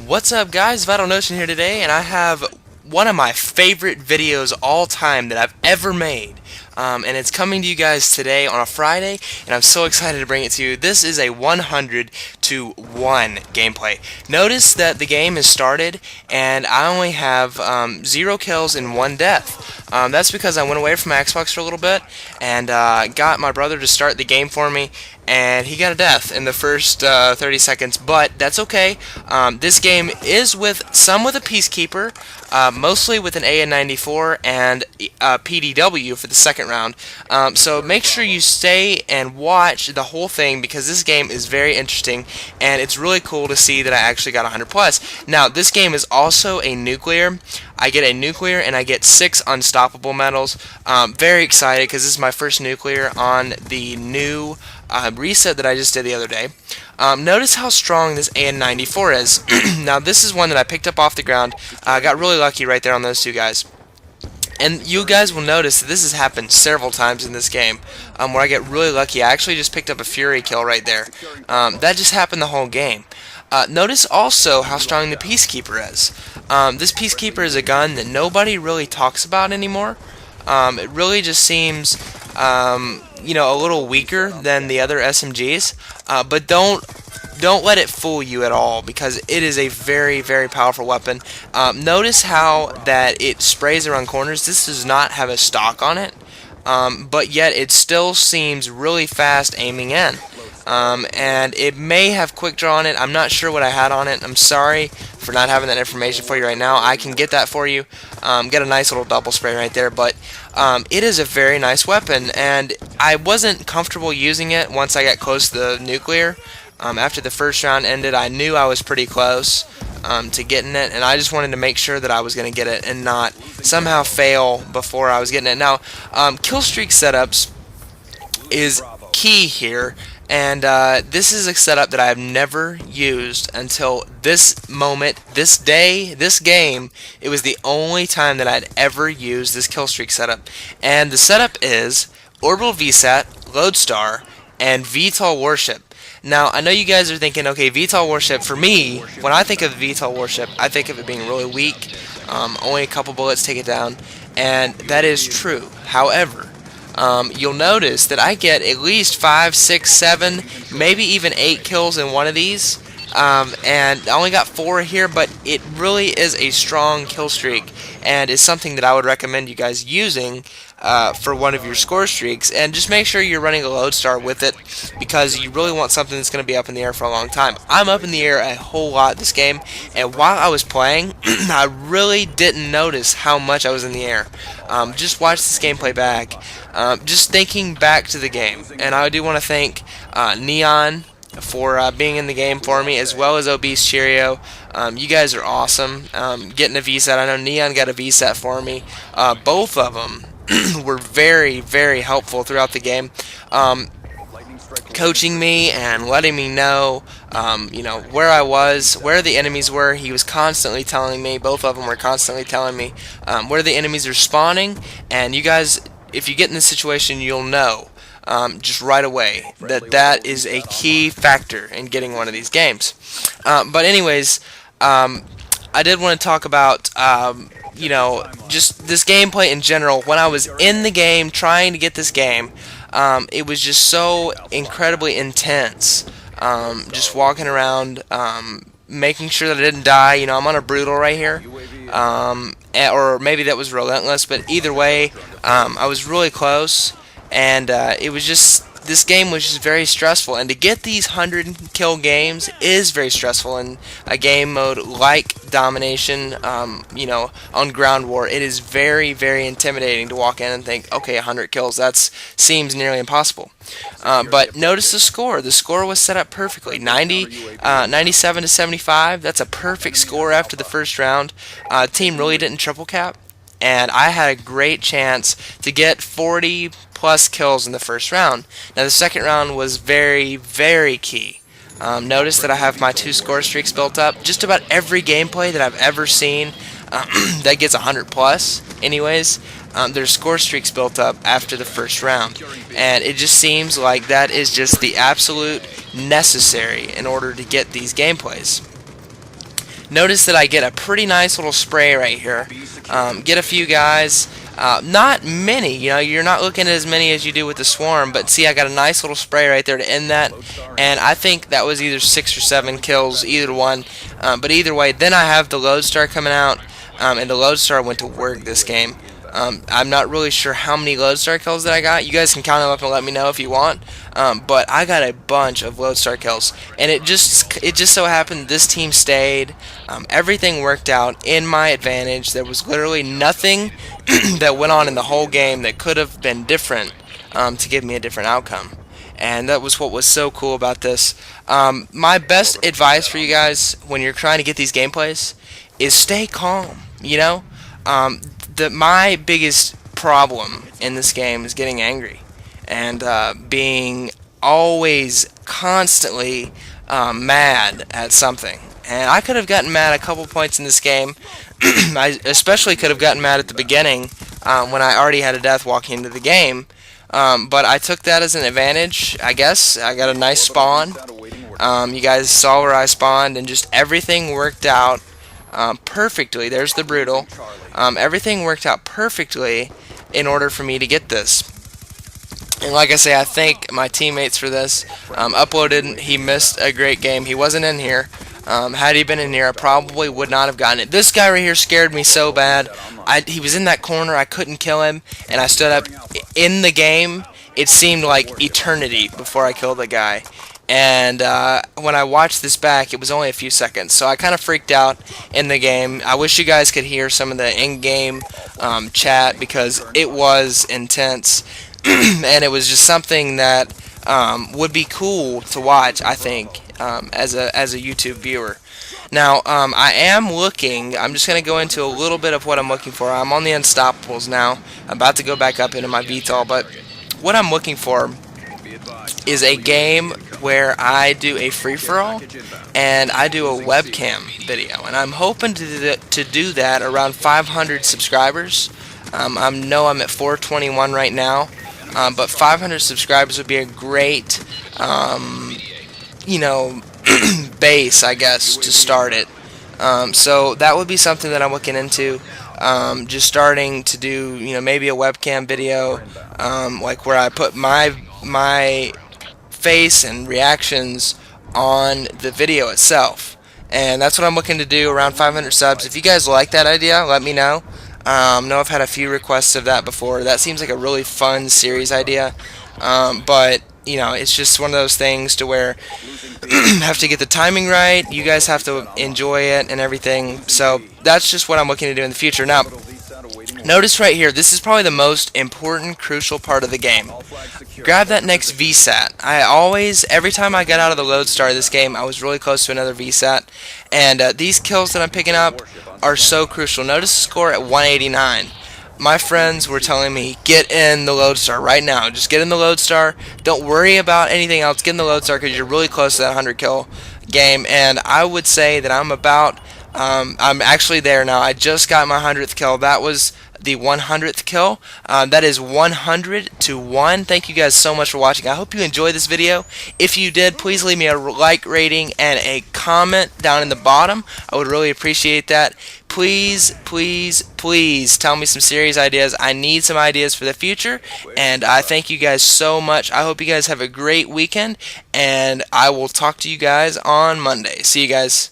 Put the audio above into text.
What's up, guys? Vital Notion here today, and I have one of my favorite videos all time that I've ever made. And it's coming to you guys today on a Friday, and I'm so excited to bring it to you. This is a 100 to 1 gameplay. Notice that the game has started, and I only have 0 kills and 1 death. That's because I went away from my Xbox for a little bit, and got my brother to start the game for me, and he got a death in the first 30 seconds, but that's okay. This game is with a Peacekeeper, mostly with an AN-94 and PDW for the second round. So make sure you stay and watch the whole thing because this game is very interesting, and it's really cool to see that I actually got 100 plus. Now, this game is also a nuclear. I get a nuclear and I get 6 unstoppable medals. Very excited because this is my first nuclear on the new reset that I just did the other day. Notice how strong this AN-94 is. Now, this is one that I picked up off the ground. I got really lucky right there on those two guys. And you guys will notice that this has happened several times in this game, where I get really lucky. I actually just picked up a Fury kill right there. That just happened the whole game. Notice also how strong the Peacekeeper is. This Peacekeeper is a gun that nobody really talks about anymore. It really just seems, a little weaker than the other SMGs. But don't let it fool you at all, because it is a very, very powerful weapon. Notice how that it sprays around corners. This does not have a stock on it, but yet it still seems really fast aiming in. And it may have quick draw on it. I'm not sure what I had on it. I'm sorry for not having that information for you right now. I can get that for you. Get a nice little double spray right there, but it is a very nice weapon, and I wasn't comfortable using it once I got close to the nuclear. After the first round ended, I knew I was pretty close to getting it, and I just wanted to make sure that I was going to get it and not somehow fail before I was getting it. Now, Killstreak setups is key here, and this is a setup that I have never used until this moment, this day, this game. It was the only time that I'd ever used this Killstreak setup, and the setup is Orbital VSAT, Lodestar, and VTOL Warship. Now, I know you guys are thinking, okay, VTOL Warship, for me, when I think of VTOL Warship, I think of it being really weak, only a couple bullets take it down, and that is true. However, you'll notice that I get at least 5, 6, 7, maybe even 8 kills in one of these, and I only got 4 here, but it really is a strong kill streak, and is something that I would recommend you guys using for one of your score streaks. And just make sure you're running a Lodestar with it, because you really want something that's going to be up in the air for a long time. I'm up in the air a whole lot this game, and while I was playing, I really didn't notice how much I was in the air. Just watch this gameplay back, just thinking back to the game. And I do want to thank Neon for being in the game for me, as well as Obese Cheerio. You guys are awesome. Getting a VSAT, I know Neon got a VSAT for me. Both of them were very, very helpful throughout the game, coaching me and letting me know, where I was, where the enemies were. He was constantly telling me, both of them were constantly telling me where the enemies are spawning. And you guys, if you get in this situation, you'll know just right away that is a key factor in getting one of these games. But anyways, I did want to talk about just this gameplay in general. When I was in the game trying to get this game, it was just so incredibly intense. Just walking around, making sure that I didn't die. I'm on a brutal right here, or maybe that was relentless, but either way, I was really close, and it was just, this game was just very stressful, and to get these 100 kill games is very stressful in a game mode like Domination, on Ground War. It is very, very intimidating to walk in and think, okay, 100 kills, that seems nearly impossible. But notice the score. The score was set up perfectly. 97 to 75, that's a perfect score after the first round. The team really didn't triple cap, and I had a great chance to get 40 plus kills in the first round. Now, the second round was very, very key. Notice that I have my 2 score streaks built up. Just about every gameplay that I've ever seen that gets 100 plus anyways, there's score streaks built up after the first round, and it just seems like that is just the absolute necessary in order to get these gameplays. Notice that I get a pretty nice little spray right here. Get a few guys. Not many, you're not looking at as many as you do with the swarm, but see, I got a nice little spray right there to end that, and I think that was either 6 or 7 kills, either one, but either way, then I have the Lodestar coming out, and the Lodestar went to work this game. I'm not really sure how many Lodestar kills that I got. You guys can count them up and let me know if you want. But I got a bunch of Lodestar kills, and it just so happened this team stayed. Everything worked out in my advantage. There was literally nothing that went on in the whole game that could have been different to give me a different outcome. And that was what was so cool about this. My best advice for you guys when you're trying to get these gameplays is stay calm. My biggest problem in this game is getting angry and being always constantly mad at something. And I could have gotten mad a couple points in this game. I especially could have gotten mad at the beginning when I already had a death walking into the game. But I took that as an advantage, I guess. I got a nice spawn. You guys saw where I spawned, and just everything worked out perfectly. There's the brutal. Everything worked out perfectly in order for me to get this. And like I say, I thank my teammates for this. Uploaded, he missed a great game. He wasn't in here. Had he been in here, I probably would not have gotten it. This guy right here scared me so bad. He was in that corner. I couldn't kill him, and I stood up in the game. It seemed like eternity before I killed the guy. And when I watched this back, it was only a few seconds, so I kind of freaked out in the game. I wish you guys could hear some of the in-game chat, because it was intense, and it was just something that would be cool to watch, I think, as a YouTube viewer. Now, I am looking, I'm just going to go into a little bit of what I'm looking for. I'm on the Unstoppables now. I'm about to go back up into my VTOL, but what I'm looking for is a game where I do a free-for-all and I do a webcam video, and I'm hoping to do that around 500 subscribers. I know I'm at 421 right now, but 500 subscribers would be a great base, I guess, to start it. So that would be something that I'm looking into. Just starting to do, maybe a webcam video, like where I put my face and reactions on the video itself. And that's what I'm looking to do, around 500 subs. If you guys like that idea, let me know. I know I've had a few requests of that before. That seems like a really fun series idea. But it's just one of those things to where have to get the timing right. You guys have to enjoy it and everything. So that's just what I'm looking to do in the future. Now, notice right here, this is probably the most important, crucial part of the game. Grab that next VSAT. Every time I got out of the Lodestar of this game, I was really close to another VSAT. And these kills that I'm picking up are so crucial. Notice the score at 189. My friends were telling me, get in the Lodestar right now. Just get in the Lodestar. Don't worry about anything else. Get in the Lodestar because you're really close to that 100 kill game. And I would say that I'm actually there now. I just got my 100th kill. That was the 100th kill. That is 100 to 1. Thank you guys so much for watching. I hope you enjoyed this video. If you did, please leave me a like rating and a comment down in the bottom. I would really appreciate that. Please, please, please tell me some serious ideas. I need some ideas for the future, and I thank you guys so much. I hope you guys have a great weekend, and I will talk to you guys on Monday. See you guys.